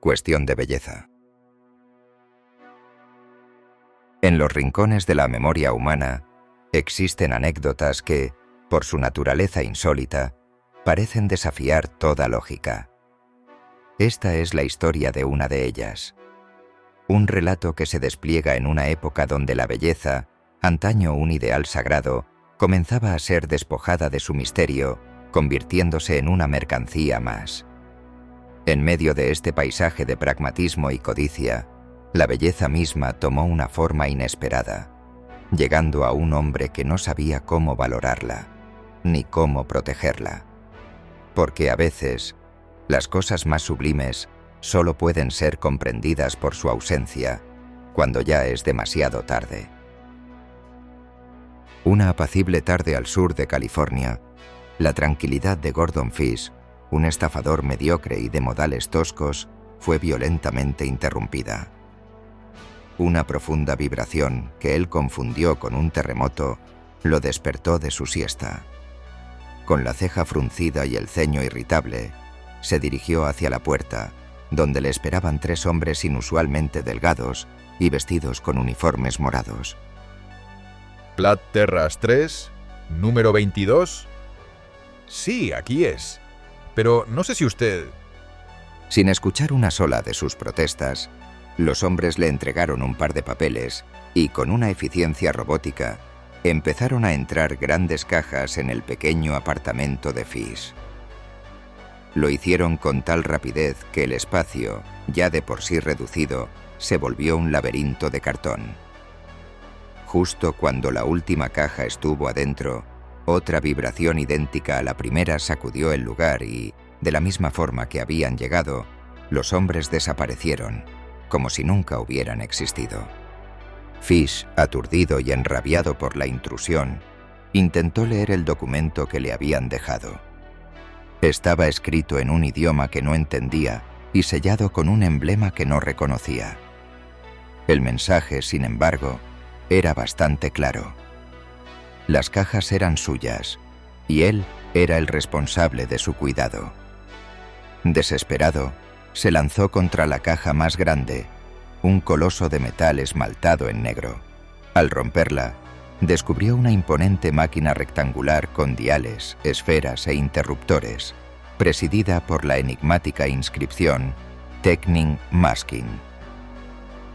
Cuestión de belleza. En los rincones de la memoria humana existen anécdotas que, por su naturaleza insólita, parecen desafiar toda lógica. Esta es la historia de una de ellas. Un relato que se despliega en una época donde la belleza, antaño un ideal sagrado, comenzaba a ser despojada de su misterio, convirtiéndose en una mercancía más. En medio de este paisaje de pragmatismo y codicia, la belleza misma tomó una forma inesperada, llegando a un hombre que no sabía cómo valorarla, ni cómo protegerla. Porque a veces, las cosas más sublimes solo pueden ser comprendidas por su ausencia, cuando ya es demasiado tarde. Una apacible tarde al sur de California, la tranquilidad de Gordon Fish, un estafador mediocre y de modales toscos, fue violentamente interrumpida. Una profunda vibración que él confundió con un terremoto lo despertó de su siesta. Con la ceja fruncida y el ceño irritable, se dirigió hacia la puerta, donde le esperaban 3 hombres inusualmente delgados y vestidos con uniformes morados. Platt Terras 3, número 22. Sí, aquí es. Pero no sé si usted... Sin escuchar una sola de sus protestas, los hombres le entregaron un par de papeles y, con una eficiencia robótica, empezaron a entrar grandes cajas en el pequeño apartamento de Fish. Lo hicieron con tal rapidez que el espacio, ya de por sí reducido, se volvió un laberinto de cartón. Justo cuando la última caja estuvo adentro, otra vibración idéntica a la primera sacudió el lugar y, de la misma forma que habían llegado, los hombres desaparecieron, como si nunca hubieran existido. Fish, aturdido y enrabiado por la intrusión, intentó leer el documento que le habían dejado. Estaba escrito en un idioma que no entendía y sellado con un emblema que no reconocía. El mensaje, sin embargo, era bastante claro. Las cajas eran suyas, y él era el responsable de su cuidado. Desesperado, se lanzó contra la caja más grande, un coloso de metal esmaltado en negro. Al romperla, descubrió una imponente máquina rectangular con diales, esferas e interruptores, presidida por la enigmática inscripción Technin Masking.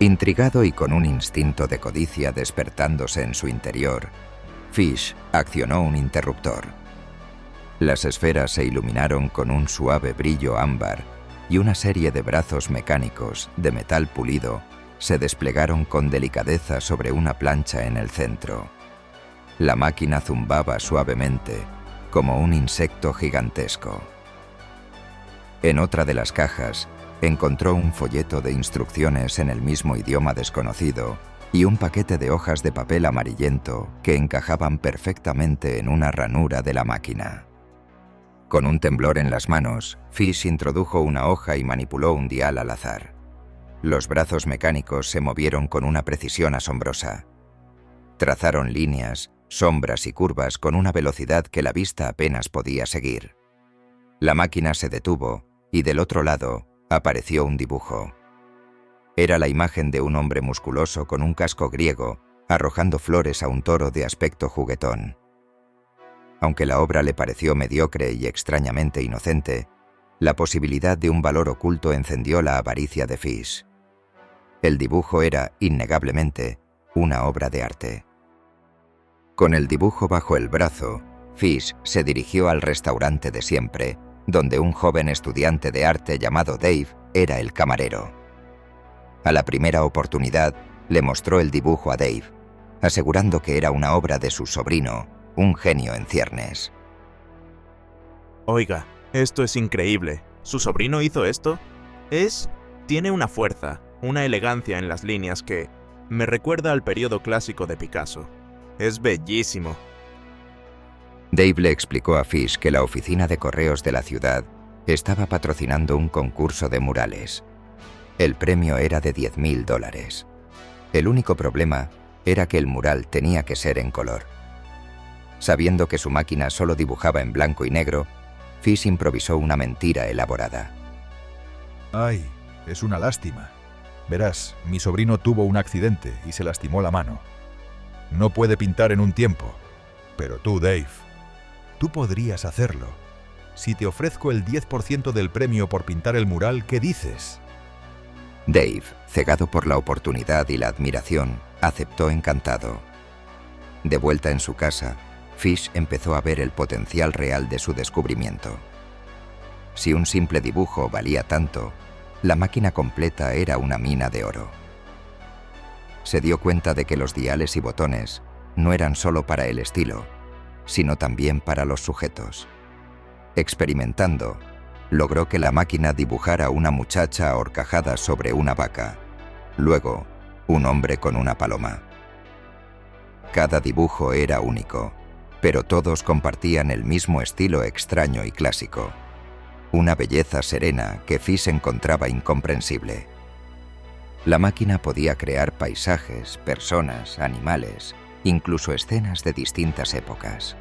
Intrigado y con un instinto de codicia despertándose en su interior, Fish accionó un interruptor. Las esferas se iluminaron con un suave brillo ámbar y una serie de brazos mecánicos de metal pulido se desplegaron con delicadeza sobre una plancha en el centro. La máquina zumbaba suavemente, como un insecto gigantesco. En otra de las cajas, encontró un folleto de instrucciones en el mismo idioma desconocido y un paquete de hojas de papel amarillento que encajaban perfectamente en una ranura de la máquina. Con un temblor en las manos, Fish introdujo una hoja y manipuló un dial al azar. Los brazos mecánicos se movieron con una precisión asombrosa. Trazaron líneas, sombras y curvas con una velocidad que la vista apenas podía seguir. La máquina se detuvo y del otro lado apareció un dibujo. Era la imagen de un hombre musculoso con un casco griego arrojando flores a un toro de aspecto juguetón. Aunque la obra le pareció mediocre y extrañamente inocente, la posibilidad de un valor oculto encendió la avaricia de Fish. El dibujo era, innegablemente, una obra de arte. Con el dibujo bajo el brazo, Fish se dirigió al restaurante de siempre, donde un joven estudiante de arte llamado Dave era el camarero. A la primera oportunidad, le mostró el dibujo a Dave, asegurando que era una obra de su sobrino, un genio en ciernes. Oiga, esto es increíble. ¿Su sobrino hizo esto? Tiene una fuerza, una elegancia en las líneas que me recuerda al periodo clásico de Picasso. Es bellísimo. Dave le explicó a Fish que la oficina de correos de la ciudad estaba patrocinando un concurso de murales. El premio era de $10,000. El único problema era que el mural tenía que ser en color. Sabiendo que su máquina solo dibujaba en blanco y negro, Fish improvisó una mentira elaborada. Ay, es una lástima. Verás, mi sobrino tuvo un accidente y se lastimó la mano. No puede pintar en un tiempo. Pero tú, Dave, tú podrías hacerlo. Si te ofrezco el 10% del premio por pintar el mural, ¿qué dices? Dave, cegado por la oportunidad y la admiración, aceptó encantado. De vuelta en su casa, Fish empezó a ver el potencial real de su descubrimiento. Si un simple dibujo valía tanto, la máquina completa era una mina de oro. Se dio cuenta de que los diales y botones no eran solo para el estilo, sino también para los sujetos. Experimentando, logró que la máquina dibujara una muchacha ahorcajada sobre una vaca, luego un hombre con una paloma. Cada dibujo era único, pero todos compartían el mismo estilo extraño y clásico. Una belleza serena que Fish encontraba incomprensible. La máquina podía crear paisajes, personas, animales, incluso escenas de distintas épocas.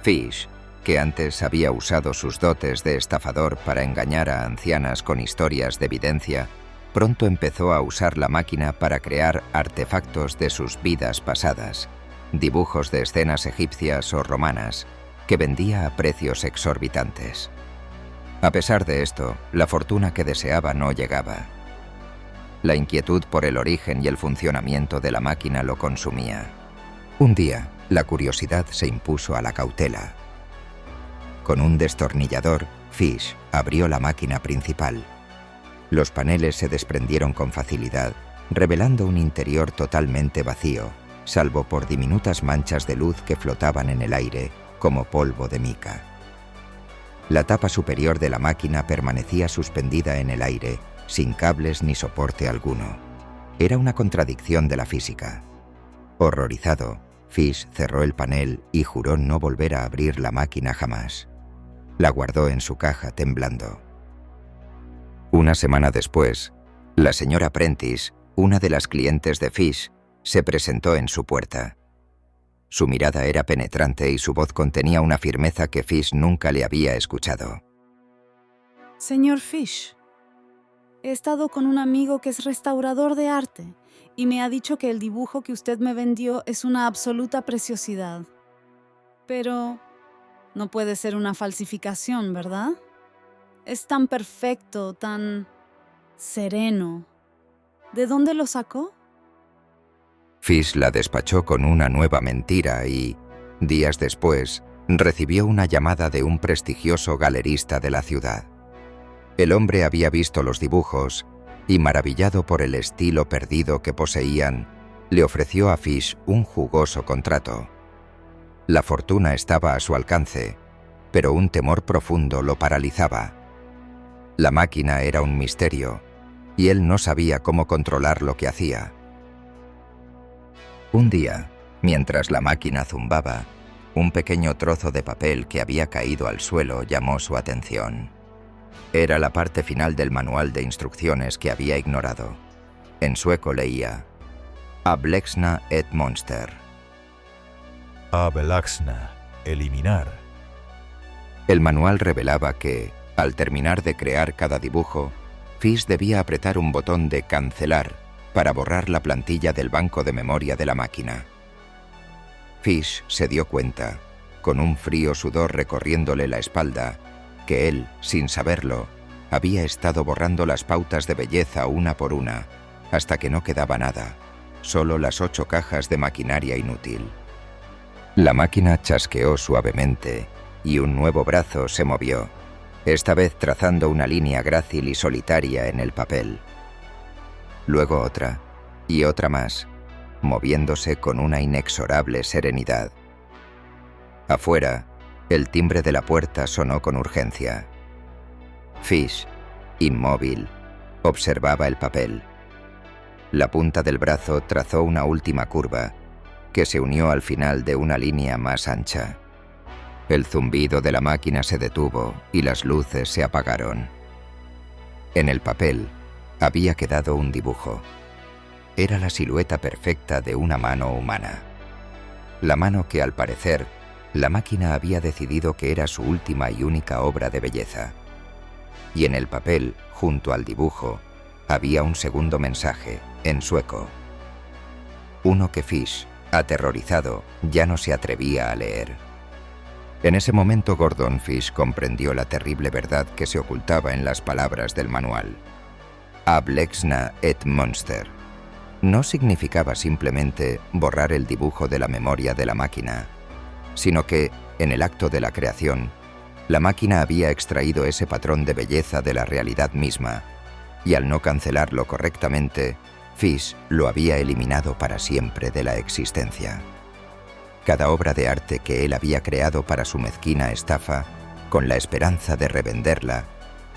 Fish, que antes había usado sus dotes de estafador para engañar a ancianas con historias de evidencia, pronto empezó a usar la máquina para crear artefactos de sus vidas pasadas, dibujos de escenas egipcias o romanas, que vendía a precios exorbitantes. A pesar de esto, la fortuna que deseaba no llegaba. La inquietud por el origen y el funcionamiento de la máquina lo consumía. Un día, la curiosidad se impuso a la cautela. Con un destornillador, Fish abrió la máquina principal. Los paneles se desprendieron con facilidad, revelando un interior totalmente vacío, salvo por diminutas manchas de luz que flotaban en el aire, como polvo de mica. La tapa superior de la máquina permanecía suspendida en el aire, sin cables ni soporte alguno. Era una contradicción de la física. Horrorizado, Fish cerró el panel y juró no volver a abrir la máquina jamás. La guardó en su caja temblando. Una semana después, la señora Prentice, una de las clientes de Fish, se presentó en su puerta. Su mirada era penetrante y su voz contenía una firmeza que Fish nunca le había escuchado. Señor Fish, he estado con un amigo que es restaurador de arte y me ha dicho que el dibujo que usted me vendió es una absoluta preciosidad. Pero no puede ser una falsificación, ¿verdad? Es tan perfecto, tan sereno. ¿De dónde lo sacó? Fish la despachó con una nueva mentira y, días después, recibió una llamada de un prestigioso galerista de la ciudad. El hombre había visto los dibujos y, maravillado por el estilo perdido que poseían, le ofreció a Fish un jugoso contrato. La fortuna estaba a su alcance, pero un temor profundo lo paralizaba. La máquina era un misterio, y él no sabía cómo controlar lo que hacía. Un día, mientras la máquina zumbaba, un pequeño trozo de papel que había caído al suelo llamó su atención. Era la parte final del manual de instrucciones que había ignorado. En sueco leía: Avlägsna et monster. Avlägsna, eliminar. El manual revelaba que, al terminar de crear cada dibujo, Fish debía apretar un botón de cancelar para borrar la plantilla del banco de memoria de la máquina. Fish se dio cuenta, con un frío sudor recorriéndole la espalda, que él, sin saberlo, había estado borrando las pautas de belleza una por una, hasta que no quedaba nada, solo las 8 cajas de maquinaria inútil. La máquina chasqueó suavemente y un nuevo brazo se movió, esta vez trazando una línea grácil y solitaria en el papel. Luego otra, y otra más, moviéndose con una inexorable serenidad. Afuera, el timbre de la puerta sonó con urgencia. Fish, inmóvil, observaba el papel. La punta del brazo trazó una última curva, que se unió al final de una línea más ancha. El zumbido de la máquina se detuvo y las luces se apagaron. En el papel había quedado un dibujo. Era la silueta perfecta de una mano humana. La mano que, al parecer, la máquina había decidido que era su última y única obra de belleza. Y en el papel, junto al dibujo había un segundo mensaje, en sueco. Uno que Fish, aterrorizado, ya no se atrevía a leer. En ese momento Gordon Fish comprendió la terrible verdad que se ocultaba en las palabras del manual. Ab lexna et monster. No significaba simplemente borrar el dibujo de la memoria de la máquina, sino que, en el acto de la creación, la máquina había extraído ese patrón de belleza de la realidad misma, y al no cancelarlo correctamente, Fish lo había eliminado para siempre de la existencia. Cada obra de arte que él había creado para su mezquina estafa, con la esperanza de revenderla,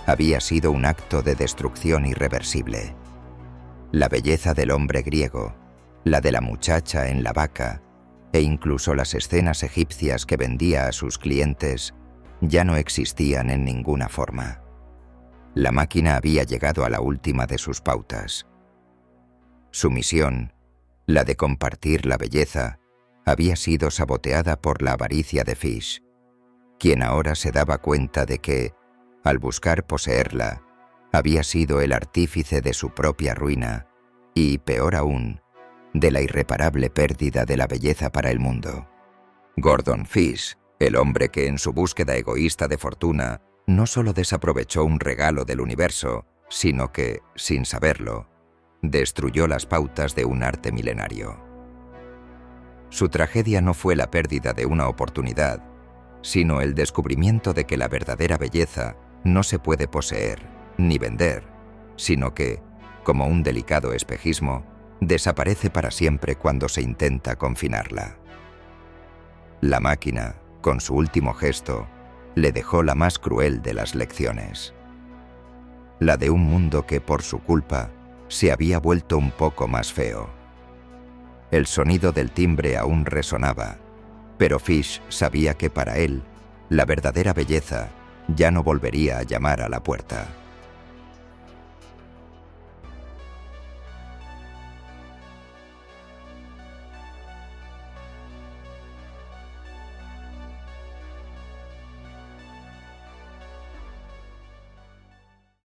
había sido un acto de destrucción irreversible. La belleza del hombre griego, la de la muchacha en la vaca, e incluso las escenas egipcias que vendía a sus clientes, ya no existían en ninguna forma. La máquina había llegado a la última de sus pautas. Su misión, la de compartir la belleza, había sido saboteada por la avaricia de Fish, quien ahora se daba cuenta de que, al buscar poseerla, había sido el artífice de su propia ruina y, peor aún, de la irreparable pérdida de la belleza para el mundo. Gordon Fish, el hombre que en su búsqueda egoísta de fortuna no solo desaprovechó un regalo del universo, sino que, sin saberlo, destruyó las pautas de un arte milenario. Su tragedia no fue la pérdida de una oportunidad, sino el descubrimiento de que la verdadera belleza no se puede poseer ni vender, sino que, como un delicado espejismo, desaparece para siempre cuando se intenta confinarla. La máquina, con su último gesto, le dejó la más cruel de las lecciones. La de un mundo que, por su culpa, se había vuelto un poco más feo. El sonido del timbre aún resonaba, pero Fish sabía que para él, la verdadera belleza ya no volvería a llamar a la puerta.